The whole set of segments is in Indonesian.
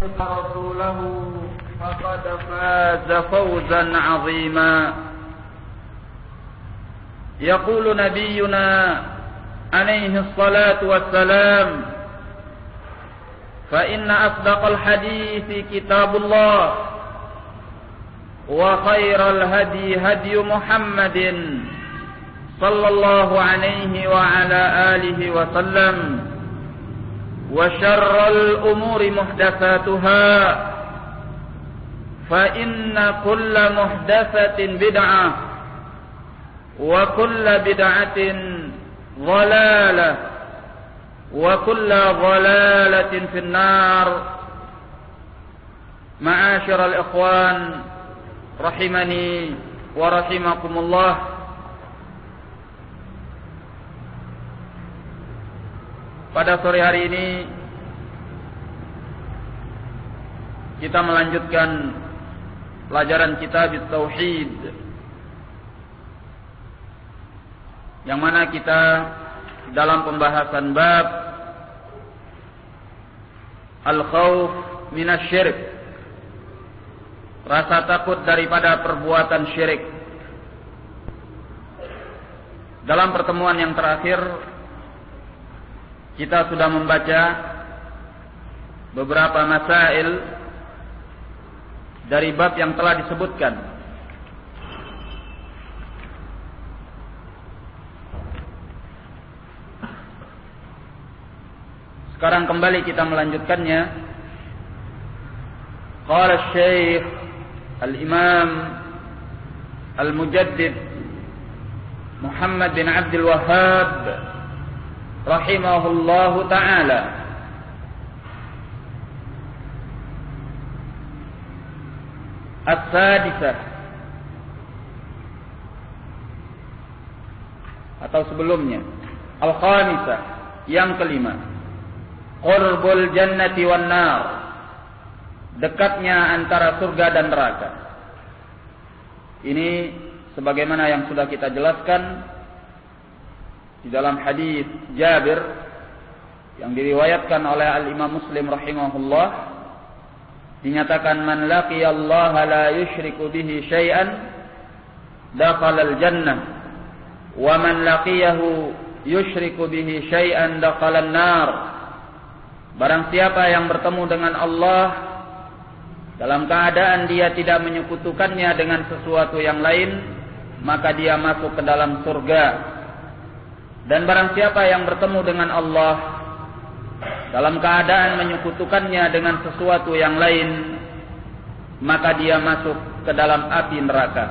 رسوله فقد فاز فوزا عظيما. يقول نبينا عليه الصلاة والسلام: فإن أصدق الحديث كتاب الله، وخير الهدي هدي محمد صلى الله عليه وعلى آله وسلم، وشر الأمور محدثاتها، فإن كل محدثة بدعة، وكل بدعة ضلالة، وكل ضلالة في النار. معاشر الإخوان rahimani wa rahimakumullah. Pada sore hari ini kita melanjutkan pelajaran kitab Tauhid, yang mana kita dalam pembahasan bab al-khauf minasy-syirk, rasa takut daripada perbuatan syirik. Dalam pertemuan yang terakhir kita sudah membaca beberapa masail dari bab yang telah disebutkan. Sekarang kembali kita melanjutkannya. Qala Syekh Al-Imam Al-Mujaddid Muhammad bin Abdul Wahhab rahimahullahu ta'ala: As-sadisah, atau sebelumnya Al-khamisah, yang kelima, Qurbul jannati wan nar, dekatnya antara surga dan neraka. Ini sebagaimana yang sudah kita jelaskan di dalam hadis Jabir yang diriwayatkan oleh Al-Imam Muslim rahimahullah, dinyatakan man laqiyallaha la yusyriku bihi syai'an dakhala al-jannah, wa man laqiyahu yusyriku bihi syai'an dakhala an-nar. Barang siapa yang bertemu dengan Allah dalam keadaan dia tidak menyekutukannya dengan sesuatu yang lain, maka dia masuk ke dalam surga. Dan barang siapa yang bertemu dengan Allah dalam keadaan menyekutukannya dengan sesuatu yang lain, maka dia masuk ke dalam api neraka.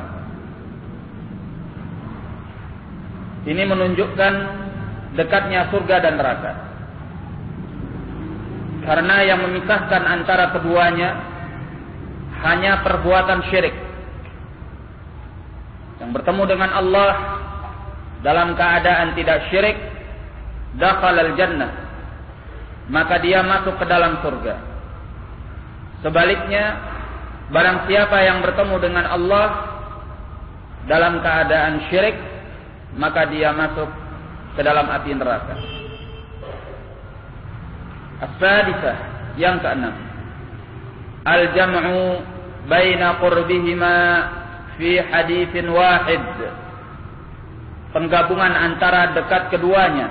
Ini menunjukkan dekatnya surga dan neraka. Karena yang memisahkan antara keduanya hanya perbuatan syirik. Yang bertemu dengan Allah dalam keadaan tidak syirik, dakhalal jannah, maka dia masuk ke dalam surga. Sebaliknya, barang siapa yang bertemu dengan Allah dalam keadaan syirik, maka dia masuk ke dalam api neraka. As-sadisah, yang keenam, al-jam'u baina qurbihima fi haditsin wahid, penggabungan antara dekat keduanya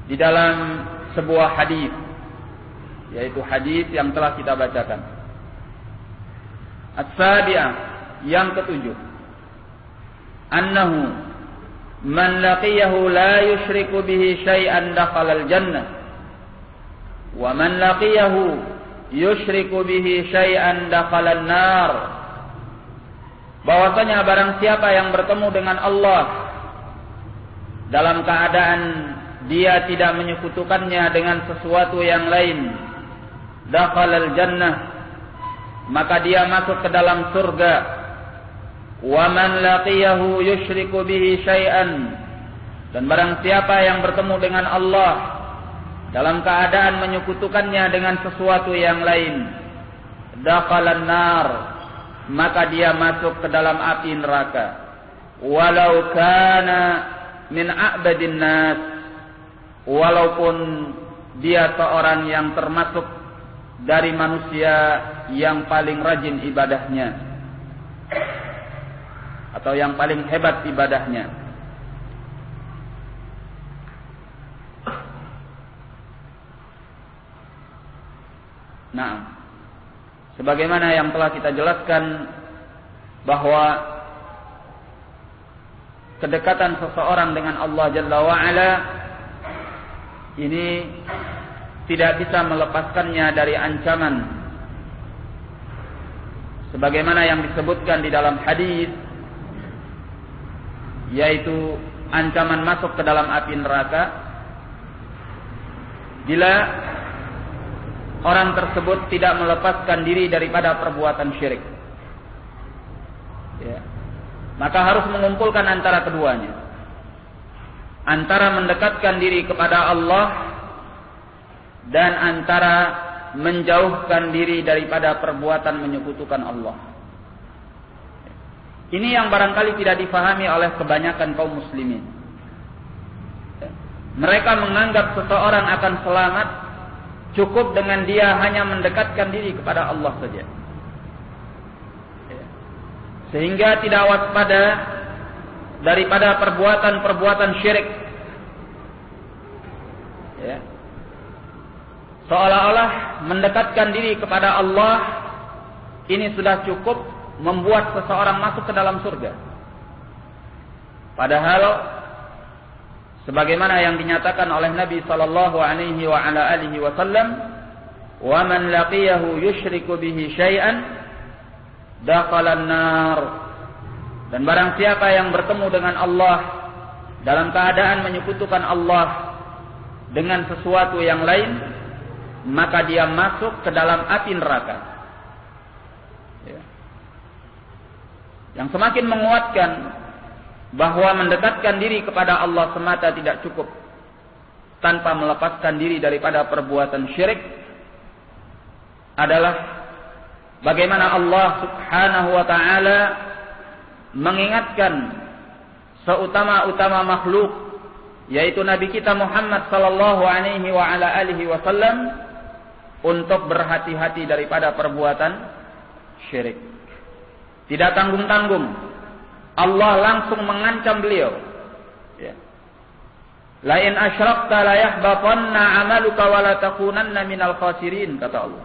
di dalam sebuah hadis, yaitu hadis yang telah kita bacakan. As-sabi'ah, yang ketujuh, annahu man laqiyahu la yusyriku bihi syai'an dakhalal jannah, wa man laqiyahu yusyriku bihi syai'an dakhalan nar. Bahwasanya barang siapa yang bertemu dengan Allah dalam keadaan dia tidak menyekutukannya dengan sesuatu yang lain, dakhalal jannah, maka dia masuk ke dalam surga. Wa man laqiyahu yusyriku bihi syai'an, dan barang siapa yang bertemu dengan Allah dalam keadaan menyekutukannya dengan sesuatu yang lain, dakhalan nar, maka dia masuk ke dalam api neraka. Walau kana min a'badin nas, walaupun dia seorang yang termasuk dari manusia yang paling rajin ibadahnya atau yang paling hebat ibadahnya. Nah, sebagaimana yang telah kita jelaskan bahwa kedekatan seseorang dengan Allah Jalla wa'ala ini tidak bisa melepaskannya dari ancaman, sebagaimana yang disebutkan di dalam hadis, yaitu ancaman masuk ke dalam api neraka bila orang tersebut tidak melepaskan diri daripada perbuatan syirik. Ya. Maka harus mengumpulkan antara keduanya, antara mendekatkan diri kepada Allah dan antara menjauhkan diri daripada perbuatan menyekutukan Allah. Ini yang barangkali tidak difahami oleh kebanyakan kaum muslimin. Mereka menganggap seseorang akan selamat cukup dengan dia hanya mendekatkan diri kepada Allah saja, sehingga tidak waspada daripada perbuatan-perbuatan syirik. Ya. Seolah-olah mendekatkan diri kepada Allah ini sudah cukup membuat seseorang masuk ke dalam surga. Padahal sebagaimana yang dinyatakan oleh Nabi sallallahu alaihi wa ala alihi wasallam, "Wa man laqiyahu yusyriku bihi syai'an dakhalan nar." Dan barang siapa yang bertemu dengan Allah dalam keadaan menyekutukan Allah dengan sesuatu yang lain, maka dia masuk ke dalam api neraka. Ya. Yang semakin menguatkan bahwa mendekatkan diri kepada Allah semata tidak cukup tanpa melepaskan diri daripada perbuatan syirik adalah bagaimana Allah Subhanahu wa ta'ala mengingatkan seutama-utama makhluk, yaitu Nabi kita Muhammad sallallahu alaihi wa ala alihi wasallam, untuk berhati-hati daripada perbuatan syirik. Tidak tanggung-tanggung Allah langsung mengancam beliau. Ya. La in asyrakta la yahbatanna 'amaluka wa la takunanna minal khasirin, kata Allah.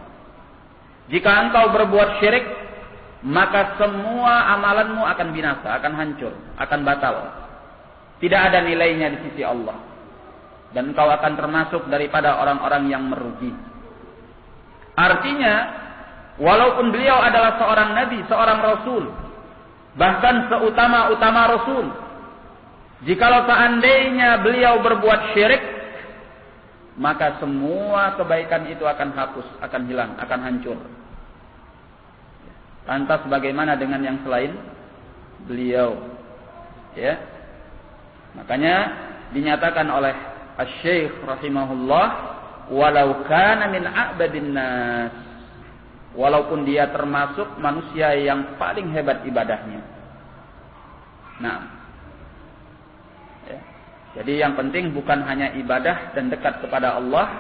Jika engkau berbuat syirik, maka semua amalanmu akan binasa, akan hancur, akan batal. Tidak ada nilainya di sisi Allah. Dan engkau akan termasuk daripada orang-orang yang merugi. Artinya, walaupun beliau adalah seorang nabi, seorang rasul, bahkan seutama-utama rasul, jikalau seandainya beliau berbuat syirik, maka semua kebaikan itu akan hapus, akan hilang, akan hancur. Lantas bagaimana dengan yang selain beliau? Ya. Makanya dinyatakan oleh Asy-Syaikh rahimahullah, walau kana min a'badin nas, walaupun dia termasuk manusia yang paling hebat ibadahnya. Nah, ya. Jadi yang penting bukan hanya ibadah dan dekat kepada Allah,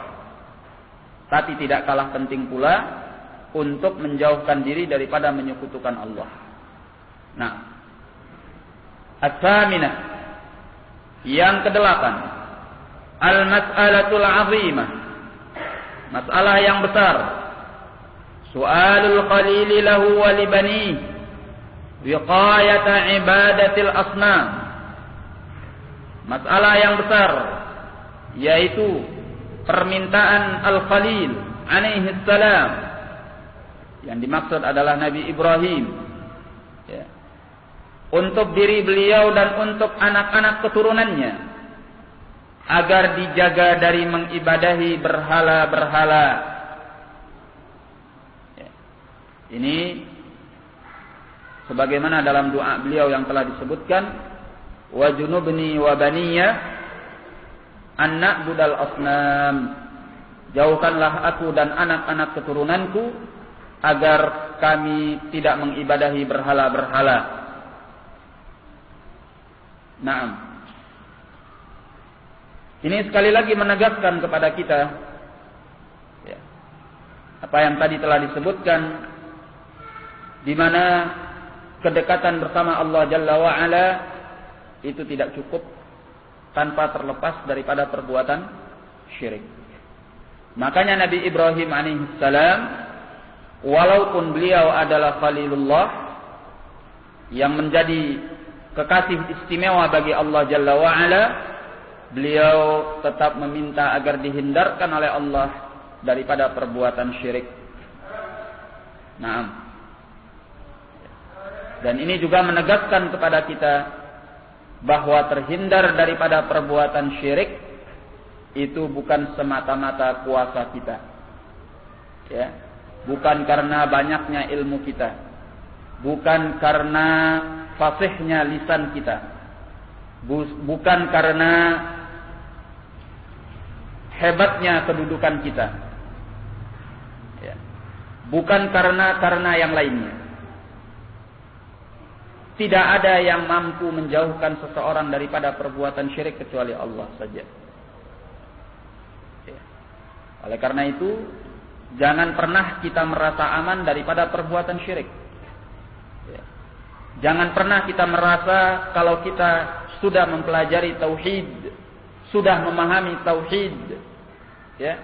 tapi tidak kalah penting pula untuk menjauhkan diri daripada menyekutukan Allah. Nah, at-thaminah, yang kedelapan, al-mas'alatul 'azimah, masalah yang besar, su'alul qalili lahu wa li banihi wiqayata ibadatil asnam. Masalah yang besar, yaitu permintaan Al-Khalil alaihi salam. Yang dimaksud adalah Nabi Ibrahim, ya, untuk diri beliau dan untuk anak-anak keturunannya, agar dijaga dari mengibadahi berhala-berhala. Ya. Ini sebagaimana dalam doa beliau yang telah disebutkan, wa junubni wa baniya an na'budal asnam, jauhkanlah aku dan anak-anak keturunanku agar kami tidak mengibadahi berhala-berhala. Naam. Ini sekali lagi menegaskan kepada kita, ya, apa yang tadi telah disebutkan, di mana kedekatan bersama Allah Jalla wa Ala itu tidak cukup tanpa terlepas daripada perbuatan syirik. Makanya Nabi Ibrahim alaihissalam, walaupun beliau adalah Khalilullah yang menjadi kekasih istimewa bagi Allah Jalla wa Ala, beliau tetap meminta agar dihindarkan oleh Allah daripada perbuatan syirik. Naam. Dan ini juga menegaskan kepada kita bahwa terhindar daripada perbuatan syirik itu bukan semata-mata kuasa kita. Ya. Bukan karena banyaknya ilmu kita. Bukan karena fasihnya lisan kita. Bukan karena hebatnya kedudukan kita. Ya. Bukan karena yang lainnya. Tidak ada yang mampu menjauhkan seseorang daripada perbuatan syirik kecuali Allah saja. Ya. Oleh karena itu, jangan pernah kita merasa aman daripada perbuatan syirik. Ya. Jangan pernah kita merasa kalau kita sudah mempelajari tauhid, sudah memahami tauhid, ya,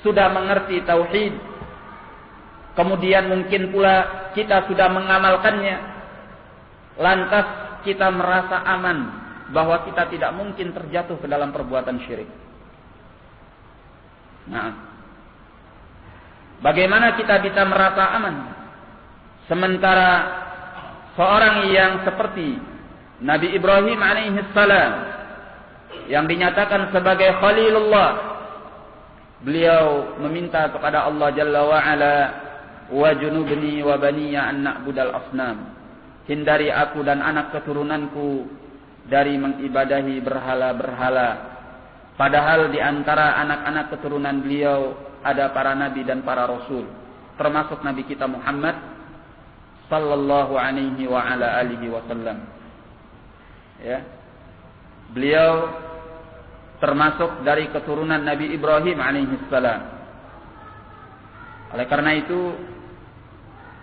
sudah mengerti tauhid, kemudian mungkin pula kita sudah mengamalkannya, lantas kita merasa aman bahwa kita tidak mungkin terjatuh ke dalam perbuatan syirik. Nah, bagaimana kita bisa merasa aman sementara seorang yang seperti Nabi Ibrahim alaihissalam yang dinyatakan sebagai Khalilullah, beliau meminta kepada Allah Jalla wa Ala, wa junubni wa baniya an na'budal asnam, hindari aku dan anak keturunanku dari mengibadahi berhala-berhala. Padahal di antara anak-anak keturunan beliau ada para nabi dan para rasul, termasuk Nabi kita Muhammad sallallahu alaihi wa ala alihi wasallam. Ya. Beliau termasuk dari keturunan Nabi Ibrahim alaihissalam. Oleh karena itu,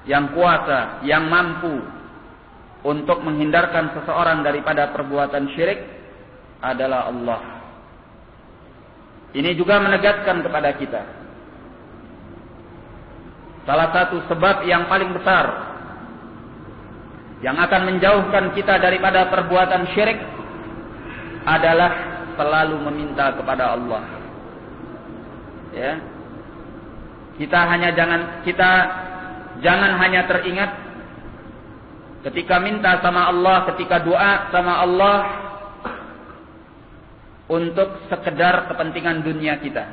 yang kuasa, yang mampu untuk menghindarkan seseorang daripada perbuatan syirik adalah Allah. Ini juga menegaskan kepada kita salah satu sebab yang paling besar yang akan menjauhkan kita daripada perbuatan syirik adalah selalu meminta kepada Allah. Ya. Kita jangan hanya teringat ketika minta sama Allah, ketika doa sama Allah untuk sekedar kepentingan dunia kita.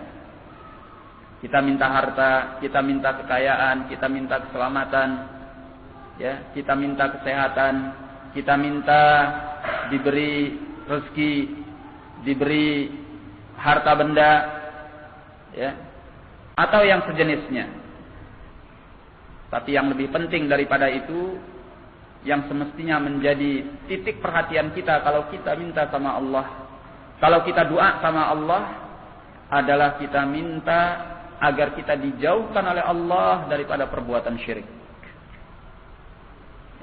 Kita minta harta, kita minta kekayaan, kita minta keselamatan, ya, kita minta kesehatan, kita minta diberi rezeki, diberi harta benda, ya, atau yang sejenisnya. Tapi yang lebih penting daripada itu, yang semestinya menjadi titik perhatian kita kalau kita minta sama Allah, kalau kita doa sama Allah, adalah kita minta agar kita dijauhkan oleh Allah daripada perbuatan syirik.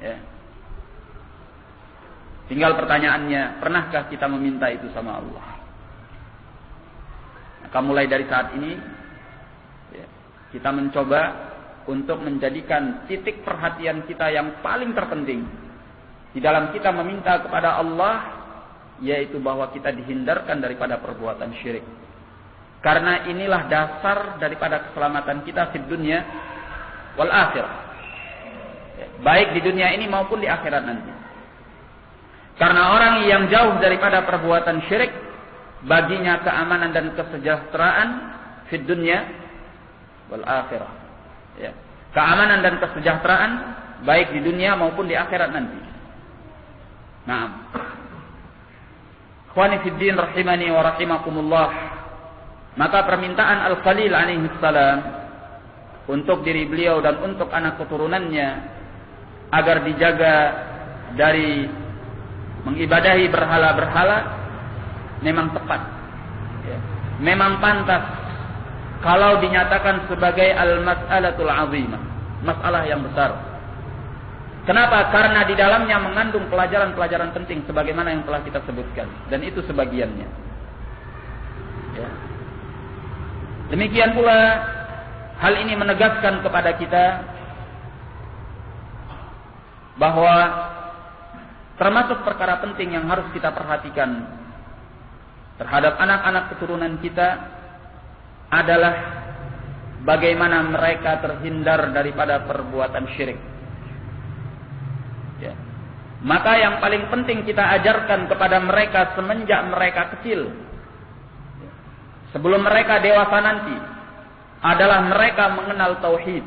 Ya. Tinggal pertanyaannya, pernahkah kita meminta itu sama Allah? Maka mulai dari saat ini, ya, kita mencoba untuk menjadikan titik perhatian kita yang paling terpenting di dalam kita meminta kepada Allah, yaitu bahwa kita dihindarkan daripada perbuatan syirik. Karena inilah dasar daripada keselamatan kita di dunia wal akhirah. Baik di dunia ini maupun di akhirat nanti. Karena orang yang jauh daripada perbuatan syirik, baginya keamanan dan kesejahteraan di dunia wal akhirah. Ya. Keamanan dan kesejahteraan baik di dunia maupun di akhirat nanti. Naam. Ikhwani fid din rahimani wa rahimakumullah. Maka permintaan Al-Khalil alaihissalam untuk diri beliau dan untuk anak keturunannya agar dijaga dari mengibadahi berhala-berhala memang tepat, ya. Memang pantas kalau dinyatakan sebagai al-mas'alatul 'azimah, masalah yang besar. Kenapa? Karena di dalamnya mengandung pelajaran-pelajaran penting sebagaimana yang telah kita sebutkan, dan itu sebagiannya. Ya. Demikian pula hal ini menegaskan kepada kita bahwa termasuk perkara penting yang harus kita perhatikan terhadap anak-anak keturunan kita adalah bagaimana mereka terhindar daripada perbuatan syirik. Ya. Maka yang paling penting kita ajarkan kepada mereka semenjak mereka kecil, sebelum mereka dewasa nanti, adalah mereka mengenal tauhid,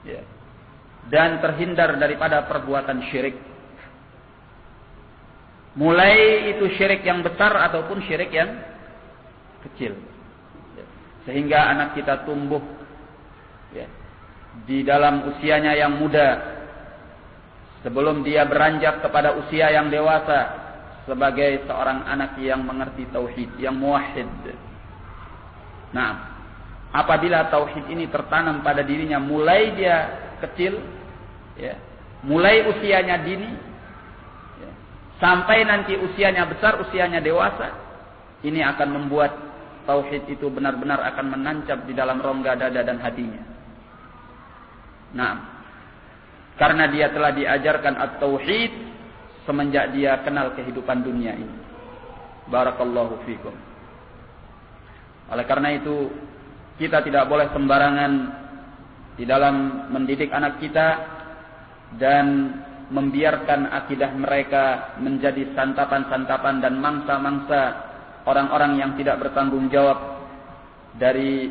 ya, dan terhindar daripada perbuatan syirik. Mulai itu syirik yang besar ataupun syirik yang kecil, ya. Sehingga anak kita tumbuh, ya, di dalam usianya yang muda, sebelum dia beranjak kepada usia yang dewasa, sebagai seorang anak yang mengerti tauhid, yang muwahhid. Nah, apabila tauhid ini tertanam pada dirinya mulai dia kecil, ya, mulai usianya dini, ya, sampai nanti usianya besar, usianya dewasa, ini akan membuat tauhid itu benar-benar akan menancap di dalam rongga dada dan hatinya. Nah, karena dia telah diajarkan at-tauhid semenjak dia kenal kehidupan dunia ini. Barakallahu fikum. Oleh karena itu, kita tidak boleh sembarangan di dalam mendidik anak kita dan membiarkan akidah mereka menjadi santapan-santapan dan mangsa-mangsa orang-orang yang tidak bertanggung jawab dari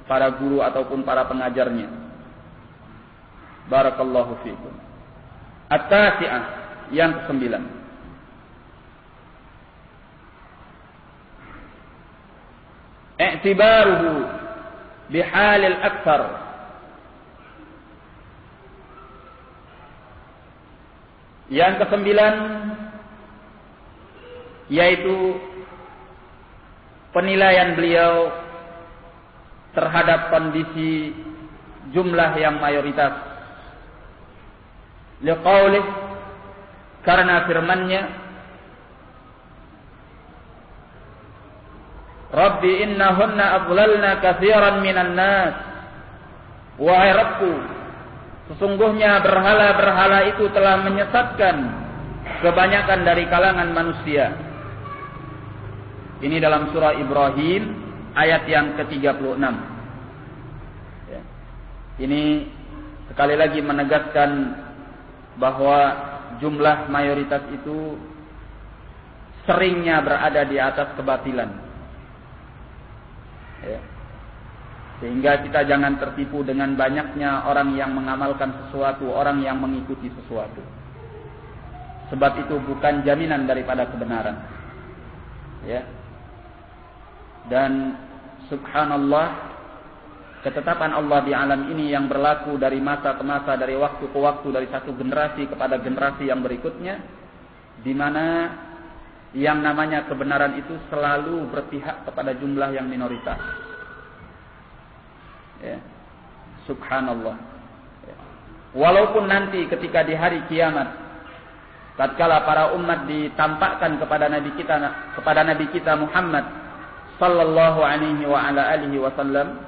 para guru ataupun para pengajarnya. Barakallahu fikum. At-tasi'ah, yang ke-9. I'tibaruhu bihalil aktsar. Yang ke-9 yaitu penilaian beliau terhadap kondisi jumlah yang mayoritas. Liqaulih, karena firman-Nya, Rabbi innahunna adlalna katsiran minan nas. Wahai Rabbku, sesungguhnya berhala-berhala itu telah menyesatkan kebanyakan dari kalangan manusia. Ini dalam surah Ibrahim ayat yang ke-36. Ya. Ini sekali lagi menegaskan bahwa jumlah mayoritas itu seringnya berada di atas kebatilan, ya. Sehingga kita jangan tertipu dengan banyaknya orang yang mengamalkan sesuatu, orang yang mengikuti sesuatu. Sebab itu bukan jaminan daripada kebenaran, ya. Dan subhanallah, ketetapan Allah di alam ini yang berlaku dari masa ke masa, dari waktu ke waktu, dari satu generasi kepada generasi yang berikutnya, di mana yang namanya kebenaran itu selalu berpihak kepada jumlah yang minoritas. Ya. Subhanallah. Ya. Walaupun nanti ketika di hari kiamat, tatkala para umat ditampakkan kepada Nabi kita Muhammad sallallahu alaihi wa ala alihi wasallam,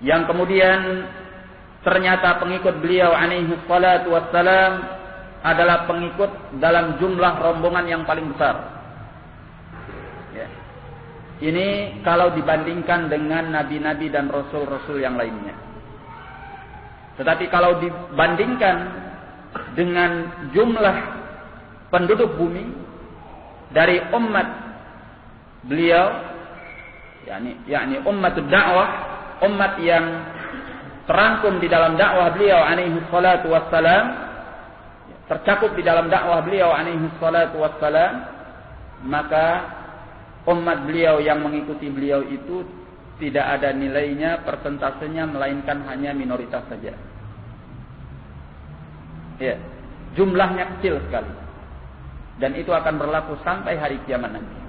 yang kemudian ternyata pengikut beliau alaihi salatu wassalam adalah pengikut dalam jumlah rombongan yang paling besar. Ya. Ini kalau dibandingkan dengan nabi-nabi dan rasul-rasul yang lainnya. Tetapi kalau dibandingkan dengan jumlah penduduk bumi dari umat beliau, yakni ummatud da'wah, umat yang terangkum di dalam dakwah beliau alaihi salatu wassalam, tercakup di dalam dakwah beliau alaihi salatu wassalam, maka umat beliau yang mengikuti beliau itu tidak ada nilainya, persentasenya, melainkan hanya minoritas saja. Ya, jumlahnya kecil sekali. Dan itu akan berlaku sampai hari kiamat nanti.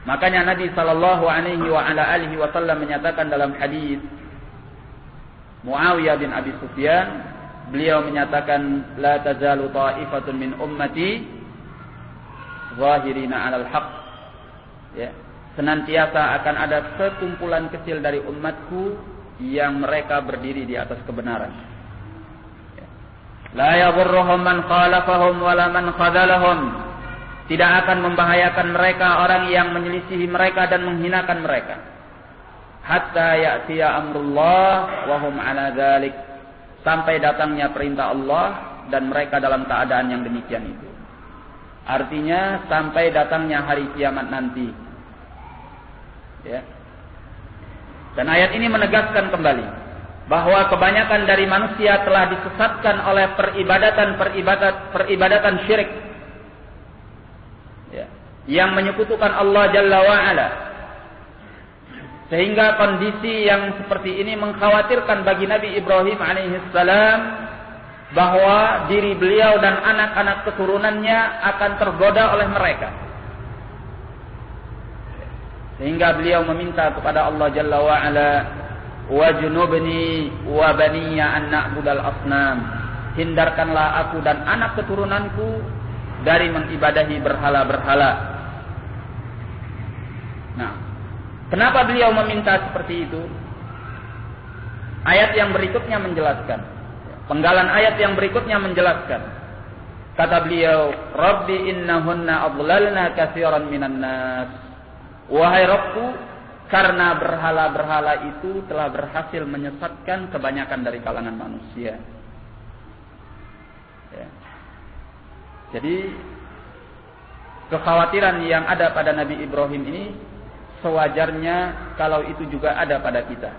Makanya Nabi sallallahu alaihi wa ala alihi wasallam menyatakan dalam hadis Muawiyah bin Abi Sufyan, beliau menyatakan la tazalu ta'ifatun min ummati zahirina 'alal haqq. Ya, senantiasa akan ada sekumpulan kecil dari umatku yang mereka berdiri di atas kebenaran. Ya. La yadhurruhum man khalafahum wala man khadalahum. Tidak akan membahayakan mereka orang yang menyelisihi mereka dan menghinakan mereka. Hatta ya'tiya amrullah wa hum 'ala dzalik. Sampai datangnya perintah Allah dan mereka dalam keadaan yang demikian itu. Artinya sampai datangnya hari kiamat nanti. Ya. Dan ayat ini menegaskan kembali bahwa kebanyakan dari manusia telah disesatkan oleh peribadatan syirik. Ya. Yang menyekutukan Allah Jalla wa Ala. Sehingga kondisi yang seperti ini mengkhawatirkan bagi Nabi Ibrahim alaihissalam bahwa diri beliau dan anak-anak keturunannya akan tergoda oleh mereka. Sehingga beliau meminta kepada Allah Jalla wa Ala, wajnubni wa baniya an na'budal asnam. Hindarkanlah aku dan anak keturunanku dari mengibadahi berhala-berhala. Nah, kenapa beliau meminta seperti itu? Ayat yang berikutnya menjelaskan. Penggalan ayat yang berikutnya menjelaskan. Kata beliau, Rabbi innahunna adlalna katsiran minan nas. Wahai Rabbku, karena berhala-berhala itu telah berhasil menyesatkan kebanyakan dari kalangan manusia. Ya. Jadi kekhawatiran yang ada pada Nabi Ibrahim ini sewajarnya kalau itu juga ada pada kita.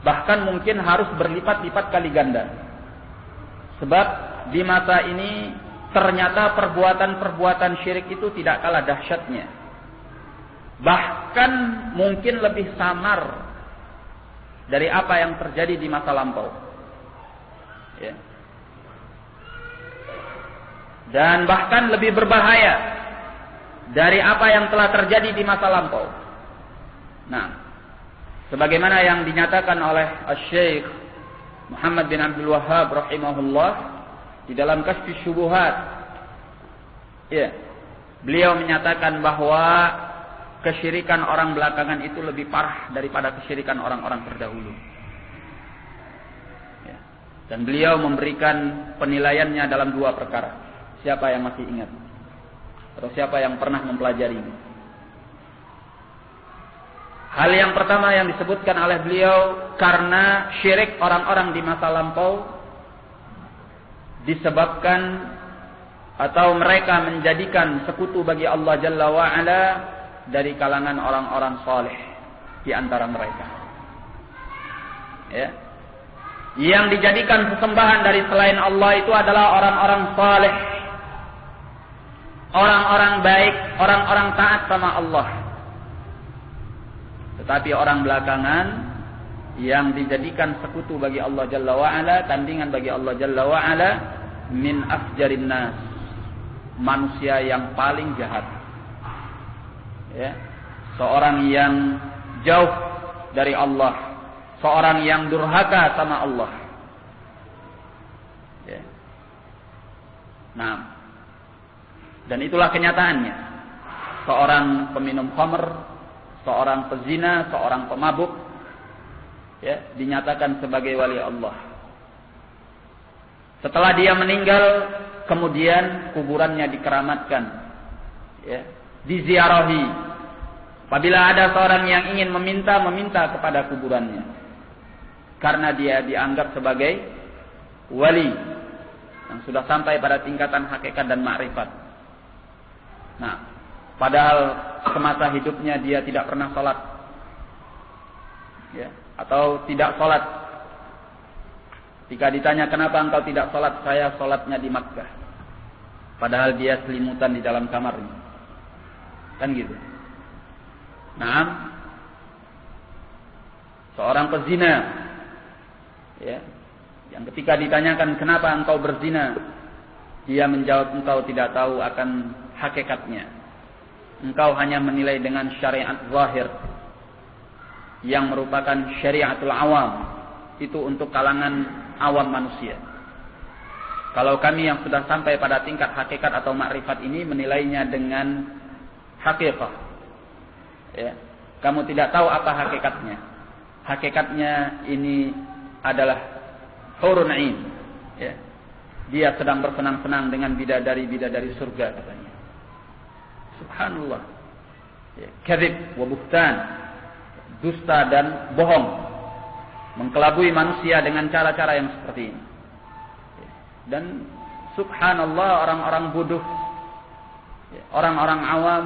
Bahkan mungkin harus berlipat-lipat kali ganda. Sebab di masa ini ternyata perbuatan-perbuatan syirik itu tidak kalah dahsyatnya. Bahkan mungkin lebih samar dari apa yang terjadi di masa lampau. Ya. Dan bahkan lebih berbahaya dari apa yang telah terjadi di masa lampau. Nah, sebagaimana yang dinyatakan oleh Asy-Syaikh Muhammad bin Abdul Wahhab rahimahullah di dalam Kasyfus Syubuhat. Ya. Beliau menyatakan bahwa kesyirikan orang belakangan itu lebih parah daripada kesyirikan orang-orang terdahulu. Ya. Dan beliau memberikan penilaiannya dalam dua perkara. Siapa yang masih ingat? Atau siapa yang pernah mempelajari? Hal yang pertama yang disebutkan oleh beliau, karena syirik orang-orang di masa lampau disebabkan atau mereka menjadikan sekutu bagi Allah Jalla wa'ala dari kalangan orang-orang saleh di antara mereka. Ya. Yang dijadikan sesembahan dari selain Allah itu adalah orang-orang saleh, orang-orang baik, orang-orang taat sama Allah. Tetapi orang belakangan yang dijadikan sekutu bagi Allah Jalla wa'ala, tandingan bagi Allah Jalla wa'ala, min afjarin nas, manusia yang paling jahat. Ya. Seorang yang jauh dari Allah, seorang yang durhaka sama Allah. Ya. Nah, dan itulah kenyataannya. Seorang peminum khamr, seorang pezina, seorang pemabuk, ya, dinyatakan sebagai wali Allah. Setelah dia meninggal, kemudian kuburannya dikeramatkan, ya, diziarahi. Apabila ada seorang yang ingin meminta kepada kuburannya, karena dia dianggap sebagai wali yang sudah sampai pada tingkatan hakikat dan ma'rifat. Nah, padahal semasa hidupnya dia tidak pernah sholat, ya, atau tidak sholat. Jika ditanya kenapa engkau tidak sholat, saya sholatnya di Makkah. Padahal dia selimutan di dalam kamarnya. Kan gitu. Nah, seorang pezina, ya, yang ketika ditanyakan kenapa engkau berzina, dia menjawab engkau tidak tahu akan hakikatnya. engkau hanya menilai dengan syariat zahir yang merupakan syariatul awam, itu untuk kalangan awam manusia. Kalau kami yang sudah sampai pada tingkat hakikat atau makrifat ini menilainya dengan hakikat. Ya. Kamu tidak tahu apa hakikatnya. Hakikatnya ini adalah hurun 'ain. Ya. Dia sedang bersenang-senang dengan bidadari-bidadari surga katanya. Subhanallah. Ya. Kadzib wa buhtan. Dusta dan bohong. Mengkelabui manusia dengan cara-cara yang seperti ini. Ya. Dan subhanallah, orang-orang bodoh, ya, orang-orang awam,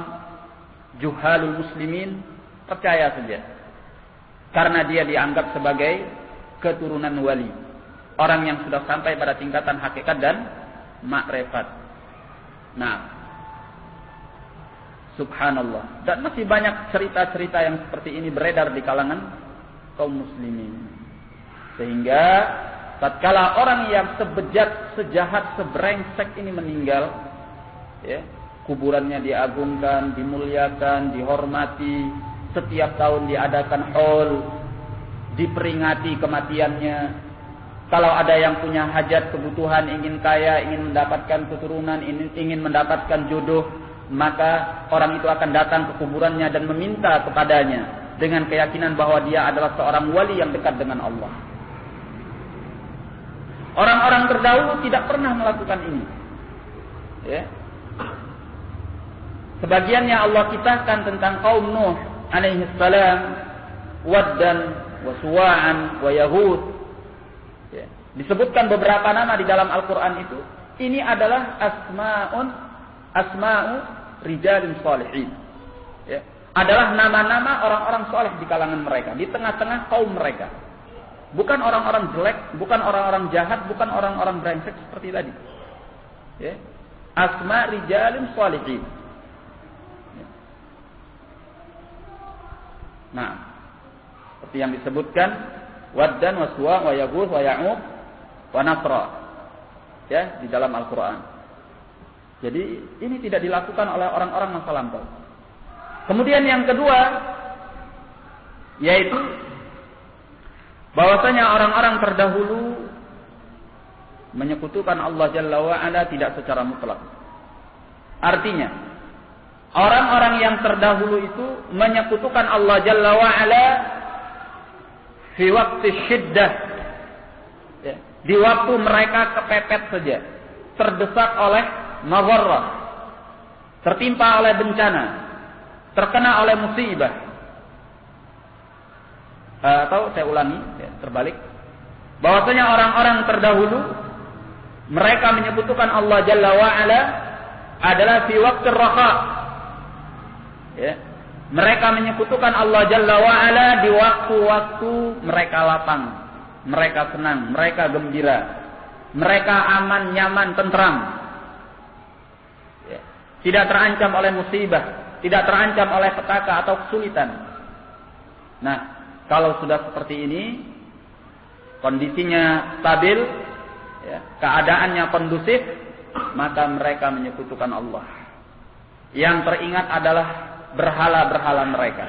juhalul muslimin, percaya saja. Karena dia dianggap sebagai keturunan wali. Orang yang sudah sampai pada tingkatan hakikat dan makrifat. Nah, subhanallah. Dan masih banyak cerita-cerita yang seperti ini beredar di kalangan kaum muslimin. Sehingga tatkala orang yang sebejat, sejahat, sebrengsek ini meninggal, ya, kuburannya diagungkan, dimuliakan, dihormati, setiap tahun diadakan haul, diperingati kematiannya. Kalau ada yang punya hajat, kebutuhan, ingin kaya, ingin mendapatkan keturunan, ingin mendapatkan jodoh, maka orang itu akan datang ke kuburannya dan meminta kepadanya dengan keyakinan bahwa dia adalah seorang wali yang dekat dengan Allah. Orang-orang terdahulu tidak pernah melakukan ini. Ya. Sebagiannya Allah kisahkan tentang kaum Nuh alaihi salam, Waddan wa Suwa'an wa Yahud. Ya. Disebutkan beberapa nama di dalam Al-Quran itu. Ini adalah asma'u rijalin salihin. Ya. Adalah nama-nama orang-orang soleh di kalangan mereka, di tengah-tengah kaum mereka. Bukan orang-orang jelek, bukan orang-orang jahat, bukan orang-orang brengsek seperti tadi. Ya. Asma rijalin salihin. Ya. Nah, seperti yang disebutkan, Waddan wa Suwa' wa Yaghus wa Ya'uq wa Nasra, ya, di dalam Al-Quran. Jadi ini tidak dilakukan oleh orang-orang masa lampau. Kemudian yang kedua, yaitu bahwasanya orang-orang terdahulu menyekutukan Allah Jalla wa'ala tidak secara mutlak. Artinya, orang-orang yang terdahulu itu menyekutukan Allah Jalla wa'ala fi waktu syiddah, ya, di waktu mereka kepepet saja, terdesak oleh mazarrah, tertimpa oleh bencana, terkena oleh musibah. Atau saya ulangi, ya, terbalik. Bahwasanya orang-orang terdahulu mereka menyekutukan Allah Jalla wa'ala adalah fi waktu raha. Ya. Mereka menyekutukan Allah Jalla wa'ala di waktu-waktu mereka lapang, mereka senang, mereka gembira, mereka aman, nyaman, tentram. Ya. Tidak terancam oleh musibah, tidak terancam oleh petaka atau kesulitan. Nah, kalau sudah seperti ini, kondisinya stabil, ya, keadaannya kondusif, maka mereka menyekutukan Allah. Yang teringat adalah berhala-berhala mereka.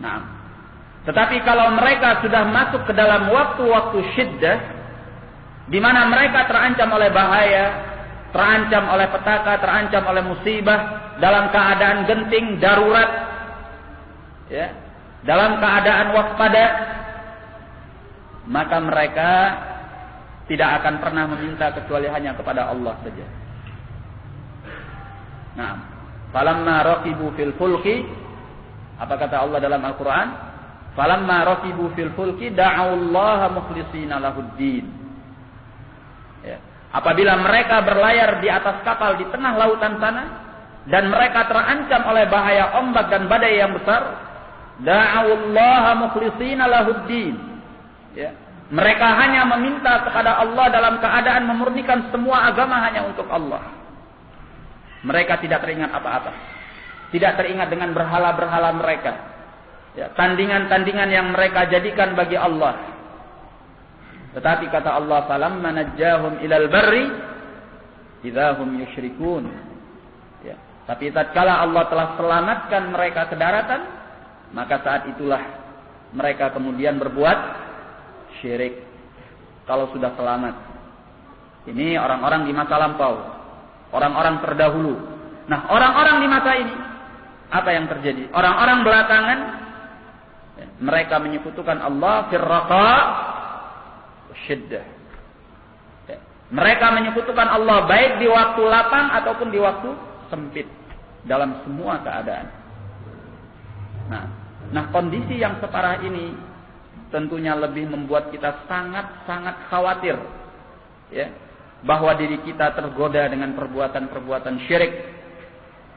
Nah, tetapi kalau mereka sudah masuk ke dalam waktu-waktu syiddah, di mana mereka terancam oleh bahaya, terancam oleh petaka, terancam oleh musibah, dalam keadaan genting, darurat, ya, dalam keadaan waspada, maka mereka tidak akan pernah meminta kecuali hanya kepada Allah saja. Nah, falamma raqibu fil fulki, apa kata Allah dalam Al-Quran? Falamma raqibu fil fulki da'allaha mukhlishina lahuddin. Ya. Apabila mereka berlayar di atas kapal di tengah lautan sana dan mereka terancam oleh bahaya ombak dan badai yang besar, da'allaha mukhlishina lahuddin. Ya. Mereka hanya meminta kepada Allah dalam keadaan memurnikan semua agama hanya untuk Allah. Mereka tidak teringat apa-apa. Tidak teringat dengan berhala-berhala mereka. Ya, tandingan-tandingan yang mereka jadikan bagi Allah. Tetapi kata Allah, "Falamma najjahum ilal barri idza hum yusyrikun." Ya. Tapi tatkala Allah telah selamatkan mereka ke daratan, maka saat itulah mereka kemudian berbuat syirik. Kalau sudah selamat. Ini orang-orang di masa lampau, orang-orang terdahulu. Nah, orang-orang di masa ini, apa yang terjadi? Orang-orang belakangan, mereka menyekutukan Allah firraqa syiddah. Mereka menyekutukan Allah baik di waktu lapang ataupun di waktu sempit, dalam semua keadaan. Nah, kondisi yang separah ini tentunya lebih membuat kita sangat-sangat khawatir, ya, bahwa diri kita tergoda dengan perbuatan-perbuatan syirik.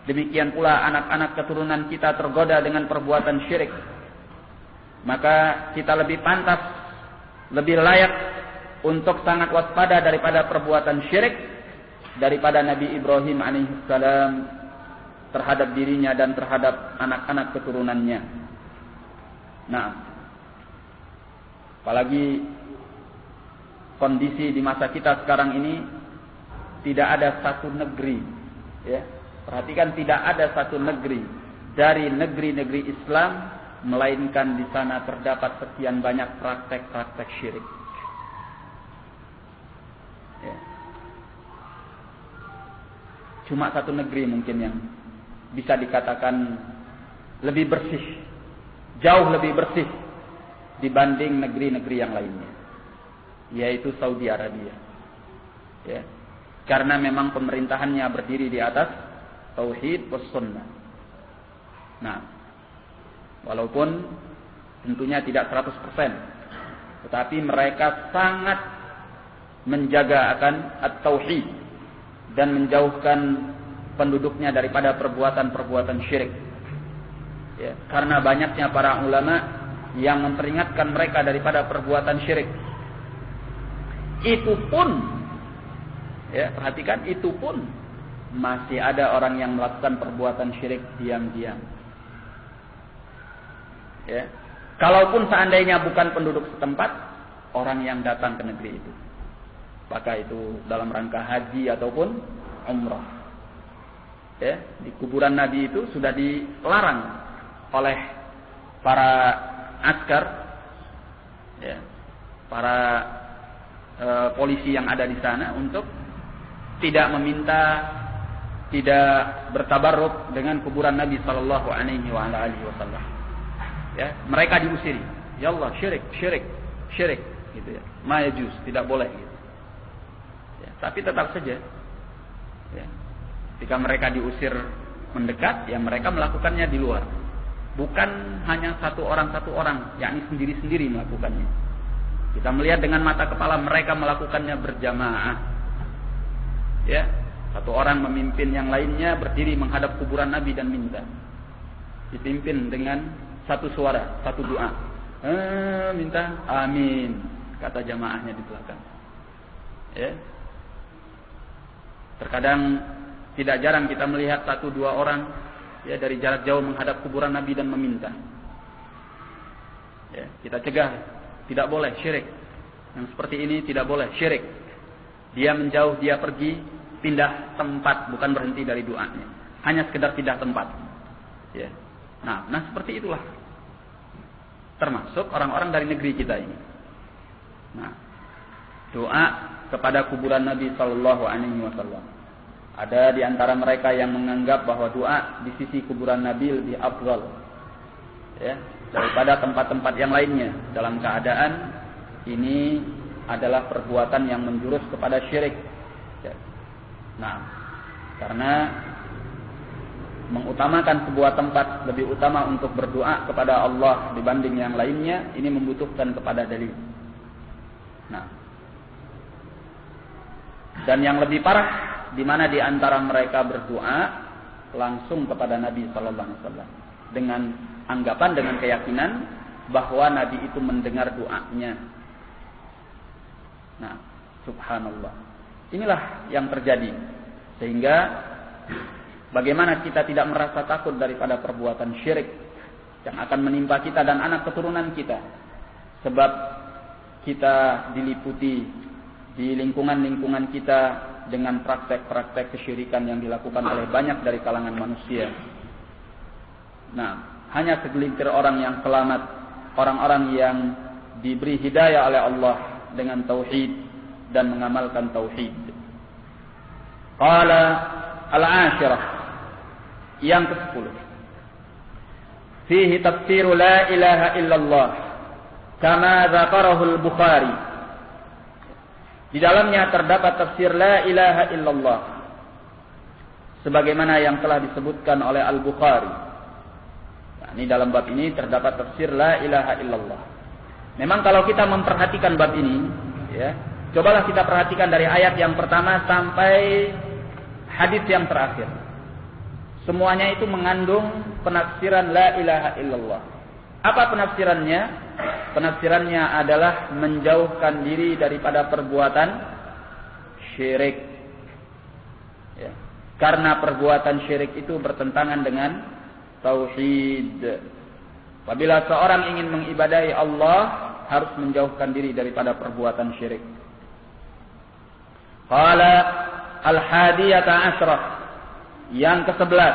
Demikian pula anak-anak keturunan kita tergoda dengan perbuatan syirik. Maka kita lebih pantas, lebih layak untuk sangat waspada daripada perbuatan syirik daripada Nabi Ibrahim alaihissalam terhadap dirinya dan terhadap anak-anak keturunannya. Nah, apalagi kondisi di masa kita sekarang ini, tidak ada satu negeri, ya, perhatikan, tidak ada satu negeri dari negeri-negeri Islam melainkan di sana terdapat sekian banyak praktek-praktek syirik. Ya. Cuma satu negeri mungkin yang bisa dikatakan lebih bersih, jauh lebih bersih dibanding negeri-negeri yang lainnya, yaitu Saudi Arabia. Ya. Karena memang pemerintahannya berdiri di atas tauhid was sunnah. Nah, walaupun tentunya tidak 100%, tetapi mereka sangat menjaga akan at-tauhid dan menjauhkan penduduknya daripada perbuatan-perbuatan syirik. Ya, karena banyaknya para ulama yang memperingatkan mereka daripada perbuatan syirik. Itu pun, ya, perhatikan, itu pun masih ada orang yang melakukan perbuatan syirik diam-diam. Ya, kalaupun seandainya bukan penduduk setempat, orang yang datang ke negeri itu, apakah itu dalam rangka haji ataupun umrah, ya, di kuburan Nabi itu sudah dilarang oleh para askar, ya, para polisi yang ada di sana untuk tidak meminta, tidak bertabarruk dengan kuburan Nabi sallallahu alaihi wasallam. Ya, mereka diusiri. Ya Allah, syirik, gitu ya. Ma yajuz, tidak boleh gitu. Ya, tapi tetap saja, ya, ketika mereka diusir mendekat, ya mereka melakukannya di luar. Bukan hanya satu orang, yakni sendiri-sendiri melakukannya. Kita melihat dengan mata kepala mereka melakukannya berjamaah. Ya, satu orang memimpin yang lainnya berdiri menghadap kuburan Nabi dan minta. Dipimpin dengan satu suara, satu doa. Minta amin, kata jamaahnya di belakang. Ya. Terkadang tidak jarang kita melihat satu dua orang, ya, dari jarak jauh menghadap kuburan Nabi dan meminta. Ya, kita cegah, tidak boleh syirik. Yang seperti ini tidak boleh syirik. Dia menjauh, dia pergi, pindah tempat, bukan berhenti dari doanya. Hanya sekedar pindah tempat. Ya. Nah, seperti itulah. Termasuk orang-orang dari negeri kita ini. Nah, doa kepada kuburan Nabi sallallahu alaihi wasallam. Ada di antara mereka yang menganggap bahwa doa di sisi kuburan Nabi lebih afdal, ya, daripada tempat-tempat yang lainnya, dalam keadaan ini adalah perbuatan yang menjurus kepada syirik. Ya. Nah, karena mengutamakan sebuah tempat lebih utama untuk berdoa kepada Allah dibanding yang lainnya, ini membutuhkan kepada dalil. Nah, dan yang lebih parah, di mana di antara mereka berdoa langsung kepada Nabi sallallahu alaihi wasallam dengan anggapan, dengan keyakinan bahwa Nabi itu mendengar doanya. Nah, subhanallah. Inilah yang terjadi. Sehingga bagaimana kita tidak merasa takut daripada perbuatan syirik yang akan menimpa kita dan anak keturunan kita. Sebab kita diliputi di lingkungan-lingkungan kita dengan praktek-praktek kesyirikan yang dilakukan oleh banyak dari kalangan manusia. Nah, hanya segelintir orang yang selamat, orang-orang yang diberi hidayah oleh Allah dengan tauhid dan mengamalkan tauhid. Qala al-ashirah, yang ke-10. Fihi tafsir la ilaha illallah kama dzakarahu al-Bukhari. Di dalamnya terdapat tafsir la ilaha illallah sebagaimana yang telah disebutkan oleh Al-Bukhari. Nah, ini dalam bab ini terdapat tafsir la ilaha illallah. Memang kalau kita memperhatikan bab ini, ya, cobalah kita perhatikan dari ayat yang pertama sampai hadis yang terakhir. Semuanya itu mengandung penafsiran la ilaha illallah. Apa penafsirannya? Penafsirannya adalah menjauhkan diri daripada perbuatan syirik. Ya. Karena perbuatan syirik itu bertentangan dengan tauhid. Apabila seorang ingin mengibadahi Allah, harus menjauhkan diri daripada perbuatan syirik. Qala al-hadiyata asyrah, yang ke-11,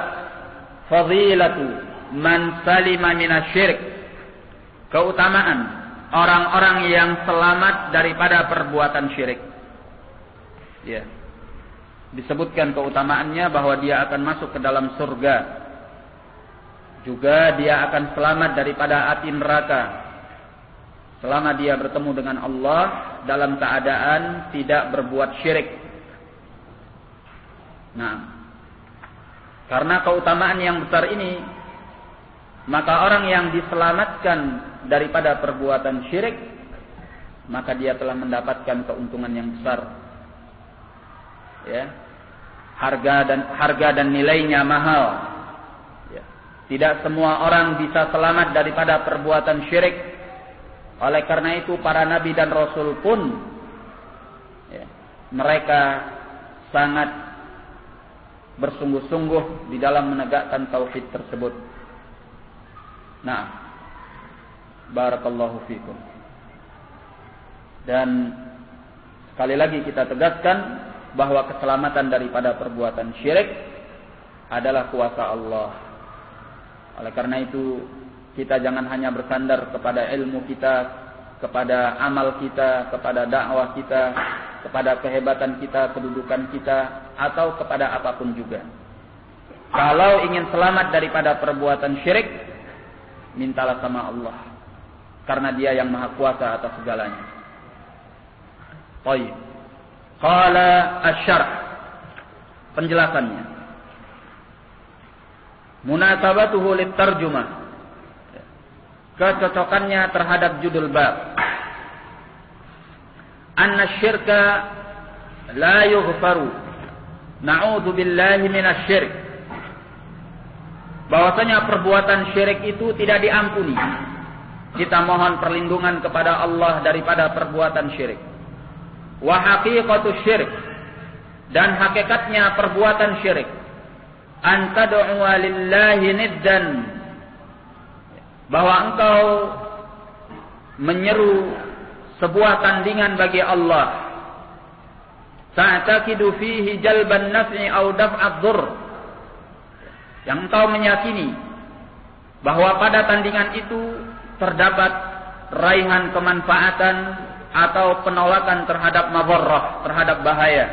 fadilatu man salima minasyirik, keutamaan orang-orang yang selamat daripada perbuatan syirik. Ya. Disebutkan keutamaannya bahwa dia akan masuk ke dalam surga. Juga dia akan selamat daripada api neraka selama dia bertemu dengan Allah dalam keadaan tidak berbuat syirik. Nah, karena keutamaan yang besar ini, maka orang yang diselamatkan daripada perbuatan syirik, maka dia telah mendapatkan keuntungan yang besar. Ya. Harga dan nilainya mahal. Ya. Tidak semua orang bisa selamat daripada perbuatan syirik. Oleh karena itu para nabi dan rasul pun, ya, mereka sangat bersungguh-sungguh di dalam menegakkan tauhid tersebut. Nah, barakallahu fikum. Dan sekali lagi kita tegaskan bahwa keselamatan daripada perbuatan syirik adalah kuasa Allah. Oleh karena itu, kita jangan hanya bersandar kepada ilmu kita, kepada amal kita, kepada dakwah kita, kepada kehebatan kita, kedudukan kita, atau kepada apapun juga. Kalau ingin selamat daripada perbuatan syirik, mintalah sama Allah, karena Dia yang Maha Kuasa atas segalanya. Baik. Qala asy-syarh, penjelasannya. Munasabatuhu lit-tarjumah, kecocokannya terhadap judul bab. Anna syirka la yughfaru, na'udzu billahi minasy-syirk. Bahwasanya perbuatan syirik itu tidak diampuni. Kita mohon perlindungan kepada Allah daripada perbuatan syirik. Wa haqiqatu syirk, dan hakikatnya perbuatan syirik, an tad'u lillahi niddan, bahwa engkau menyeru sebuah tandingan bagi Allah. Ta'taqidu fihi jalban naf'i aw daf'ad dhurr, yang engkau meyakini bahwa pada tandingan itu terdapat raihan kemanfaatan atau penolakan terhadap madharrah, terhadap bahaya.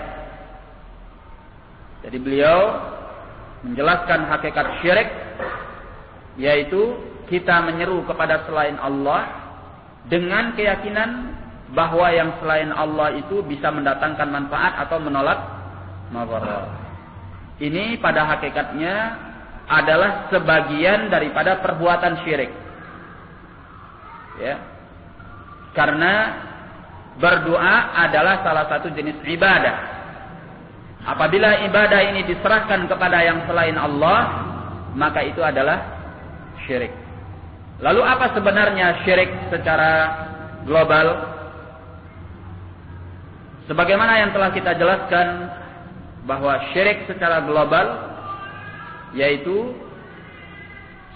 Jadi beliau menjelaskan hakikat syirik, yaitu kita menyeru kepada selain Allah dengan keyakinan bahwa yang selain Allah itu bisa mendatangkan manfaat atau menolak madharrah. Ini pada hakikatnya adalah sebagian daripada perbuatan syirik. Ya. Karena berdoa adalah salah satu jenis ibadah. Apabila ibadah ini diserahkan kepada yang selain Allah, maka itu adalah syirik. Lalu apa sebenarnya syirik secara global? Sebagaimana yang telah kita jelaskan, bahwa syirik secara global yaitu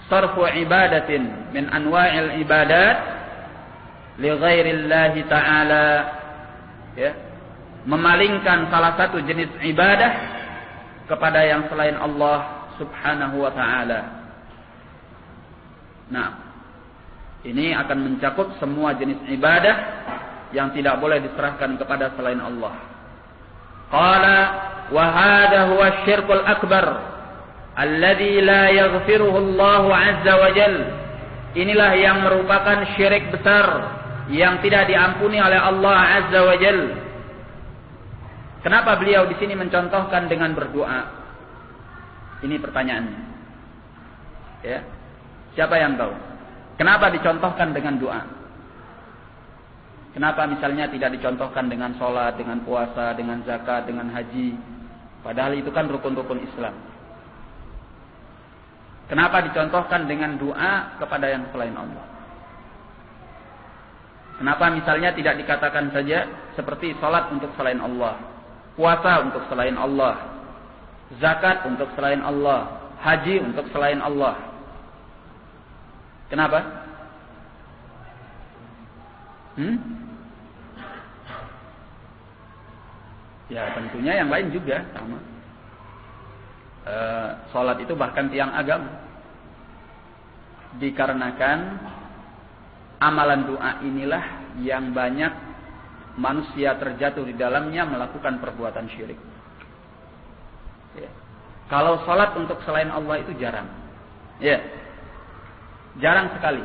sarfu ibadatin min anwa'il ibadat li ghairillahi ta'ala, ya, memalingkan salah satu jenis ibadah kepada yang selain Allah Subhanahu wa ta'ala. Nah, ini akan mencakup semua jenis ibadah yang tidak boleh diserahkan kepada selain Allah. Qala wa hadha huwa asy-syirkul akbar alladzi la yaghfiruhu Allah 'azza wa jalla. Inilah yang merupakan syirik besar yang tidak diampuni oleh Allah Azza wa Jalla. Kenapa beliau di sini mencontohkan dengan berdoa? Ini pertanyaannya. Ya. Siapa yang tahu? Kenapa dicontohkan dengan doa? Kenapa misalnya tidak dicontohkan dengan sholat, dengan puasa, dengan zakat, dengan haji? Padahal itu kan rukun-rukun Islam. Kenapa dicontohkan dengan doa kepada yang selain Allah? Kenapa misalnya tidak dikatakan saja seperti sholat untuk selain Allah, puasa untuk selain Allah, zakat untuk selain Allah, haji untuk selain Allah? Kenapa? Ya tentunya yang lain juga sama. Sholat itu bahkan tiang agama. Dikarenakan amalan doa inilah yang banyak manusia terjatuh di dalamnya melakukan perbuatan syirik. Ya. Kalau sholat untuk selain Allah itu jarang. Ya. Jarang sekali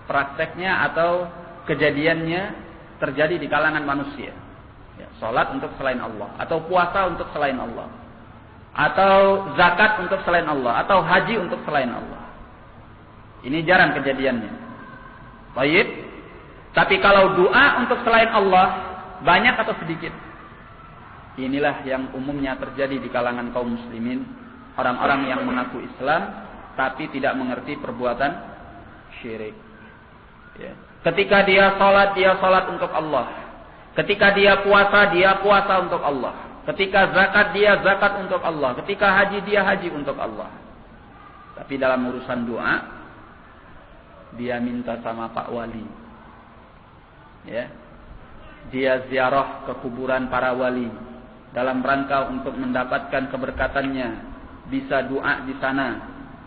prakteknya atau kejadiannya terjadi di kalangan manusia. Ya. Sholat untuk selain Allah atau puasa untuk selain Allah, atau zakat untuk selain Allah, atau haji untuk selain Allah. Ini jarang kejadiannya. Baik. Tapi kalau doa untuk selain Allah, banyak atau sedikit? Inilah yang umumnya terjadi di kalangan kaum muslimin, orang-orang yang mengaku Islam tapi tidak mengerti perbuatan syirik. Ya. Ketika dia salat untuk Allah. Ketika dia puasa untuk Allah. Ketika zakat, dia zakat untuk Allah. Ketika haji, dia haji untuk Allah. Tapi dalam urusan doa, dia minta sama Pak Wali. Ya. Dia ziarah ke kuburan para wali dalam rangka untuk mendapatkan keberkatannya. Bisa doa di sana,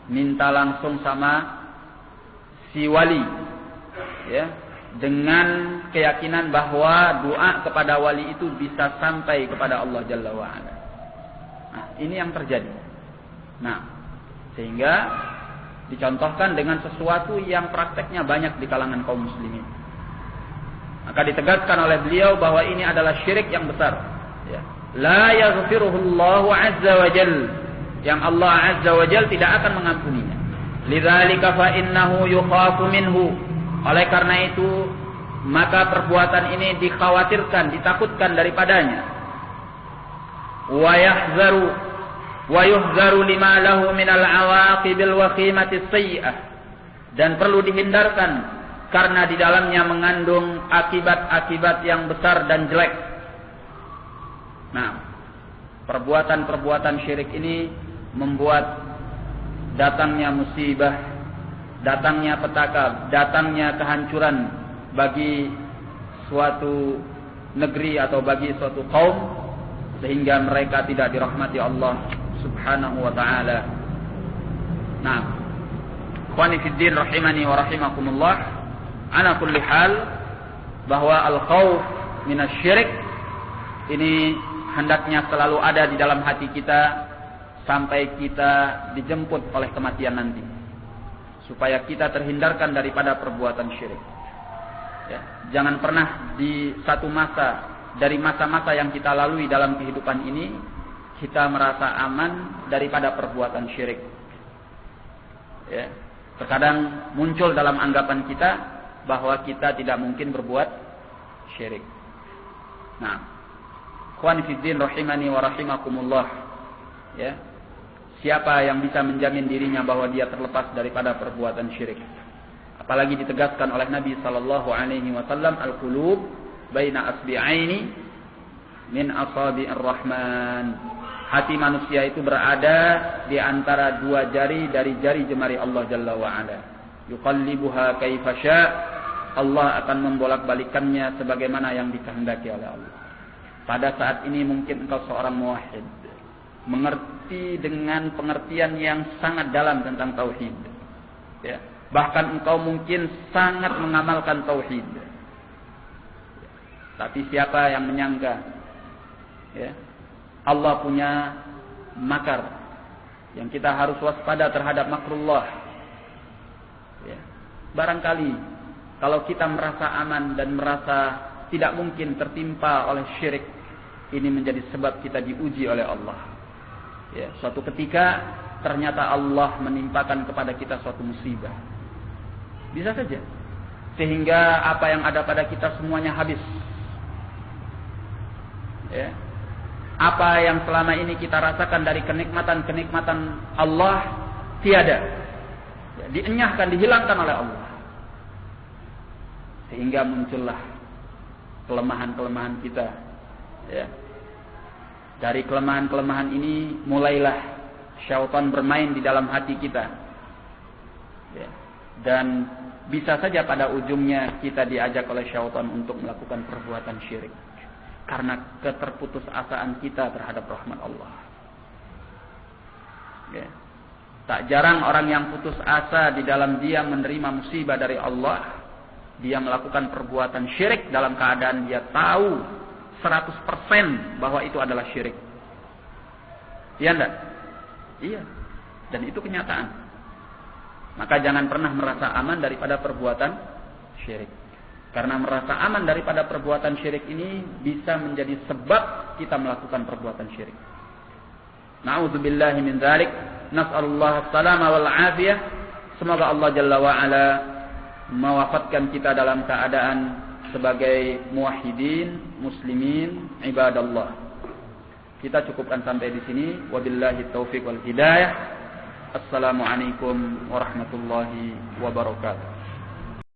minta langsung sama si wali. Ya. Dengan keyakinan bahwa doa kepada wali itu bisa sampai kepada Allah Jalla wa'ala. Nah, ini yang terjadi. Nah, sehingga dicontohkan dengan sesuatu yang prakteknya banyak di kalangan kaum muslimin. Maka ditegaskan oleh beliau bahwa ini adalah syirik yang besar. Ya. La yaghfiruhullahu azza wa jal. Yang Allah azza wa jal tidak akan mengampuninya. Lidzalika fa innahu yukhafu minhu. Oleh karena itu, maka perbuatan ini dikhawatirkan, ditakutkan daripadanya. Wa yuhzaru lima lahu minal awaqibil wakhimati sayyi'ah. Dan perlu dihindarkan karena di dalamnya mengandung akibat-akibat yang besar dan jelek. Nah, perbuatan-perbuatan syirik ini membuat datangnya musibah, datangnya petaka, datangnya kehancuran bagi suatu negeri atau bagi suatu kaum, sehingga mereka tidak dirahmati Allah Subhanahu wa ta'ala. Nah, ikhwani fid din rahimani wa rahimakumullah, ala kulli hal bahwa al-khauf minasyirik ini hendaknya selalu ada di dalam hati kita sampai kita dijemput oleh kematian nanti, supaya kita terhindarkan daripada perbuatan syirik. Ya, jangan pernah di satu masa dari masa-masa yang kita lalui dalam kehidupan ini kita merasa aman daripada perbuatan syirik. Ya, terkadang muncul dalam anggapan kita bahwa kita tidak mungkin berbuat syirik. Nah, ikhwan fiddin rahimani wa rahimakumullah. Ya. Siapa yang bisa menjamin dirinya bahwa dia terlepas daripada perbuatan syirik? Apalagi ditegaskan oleh Nabi sallallahu alaihi wasallam, al-qulub baina asbi'aini min asabi'ir rahman. Hati manusia itu berada di antara dua jari dari jari jemari Allah Jalla wa ala. Yuqallibuha kaifa syaa. Allah akan membolak-balikannya sebagaimana yang dikehendaki oleh Allah. pada saat ini mungkin engkau seorang muwahhid, mengerti dengan pengertian yang sangat dalam tentang tauhid. Ya. Bahkan engkau mungkin sangat mengamalkan tauhid. Tapi siapa yang menyangka, ya, Allah punya makar yang kita harus waspada terhadap makrullah. Ya. Barangkali kalau kita merasa aman dan merasa tidak mungkin tertimpa oleh syirik, ini menjadi sebab kita diuji oleh Allah. Ya, suatu ketika ternyata Allah menimpakan kepada kita suatu musibah. Bisa saja. Sehingga apa yang ada pada kita semuanya habis. Ya. Apa yang selama ini kita rasakan dari kenikmatan-kenikmatan Allah tiada. Ya, dienyahkan, dihilangkan oleh Allah. Sehingga muncullah kelemahan-kelemahan kita. Ya. Dari kelemahan-kelemahan ini mulailah syaitan bermain di dalam hati kita. Ya. Dan bisa saja pada ujungnya kita diajak oleh syaitan untuk melakukan perbuatan syirik. Karena keterputusasaan kita terhadap rahmat Allah. Ya. Tak jarang orang yang putus asa di dalam dia menerima musibah dari Allah, dia melakukan perbuatan syirik dalam keadaan dia tahu 100% bahwa itu adalah syirik. Iya enggak? Iya. Dan itu kenyataan. Maka jangan pernah merasa aman daripada perbuatan syirik. Karena merasa aman daripada perbuatan syirik ini bisa menjadi sebab kita melakukan perbuatan syirik. Na'udzubillahi min dzalik. Nas'alullah as-salama wal afiyah. Semoga Allah Jalla wa Ala mewafatkan kita dalam keadaan sebagai muwahhidin, muslimin, ibadallah. Kita cukupkan sampai di sini. Wabillahi taufiq wal hidayah. Assalamualaikum warahmatullahi wabarakatuh.